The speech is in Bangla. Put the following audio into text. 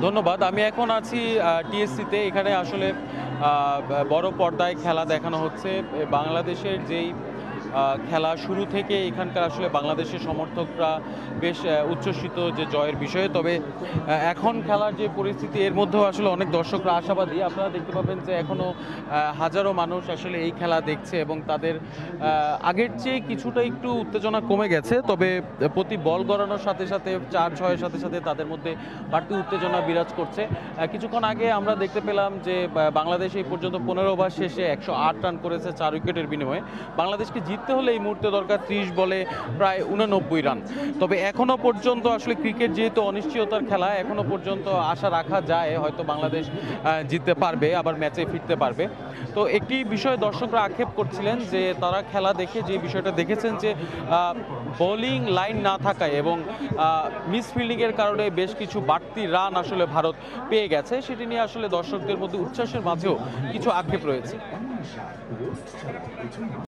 ধন্যবাদ। আমি এখন আছি টিএসসিতে। এখানে আসলে বড় পর্দায় খেলা দেখানো হচ্ছে। বাংলাদেশের যেই খেলা শুরু থেকে এখানকার আসলে বাংলাদেশের সমর্থকরা বেশ উচ্ছ্বসিত যে জয়ের বিষয়ে। তবে এখন খেলার যে পরিস্থিতি এর মধ্যেও আসলে অনেক দর্শকরা আশাবাদী। আপনারা দেখতে পাবেন যে এখনও হাজারো মানুষ আসলে এই খেলা দেখছে এবং তাদের আগের চেয়ে কিছুটা একটু উত্তেজনা কমে গেছে। তবে প্রতি বল গড়ানোর সাথে সাথে ৪-৬-এর সাথে সাথে তাদের মধ্যে বাড়তি উত্তেজনা বিরাজ করছে। কিছুক্ষণ আগে আমরা দেখতে পেলাম যে বাংলাদেশ এই পর্যন্ত ১৫ ওভার শেষে ১০৮ রান করেছে ৪ উইকেটের বিনিময়ে। বাংলাদেশকে জিততে হলে এই মুহূর্তে দরকার ৩০ বলে প্রায় ৮৯ রান। তবে এখনও পর্যন্ত আসলে ক্রিকেট যেহেতু অনিশ্চয়তার খেলা, এখনও পর্যন্ত আশা রাখা যায় হয়তো বাংলাদেশ জিততে পারবে, আবার ম্যাচে ফিরতে পারবে। তো একটি বিষয় দর্শকরা আক্ষেপ করছিলেন যে তারা খেলা দেখে যে বিষয়টা দেখেছেন যে বোলিং লাইন না থাকায় এবং মিস ফিল্ডিংয়ের কারণে বেশ কিছু বাড়তি রান আসলে ভারত পেয়ে গেছে। সেটি নিয়ে আসলে দর্শকদের মধ্যে উচ্ছ্বাসের মাঝেও কিছু আক্ষেপ রয়েছে।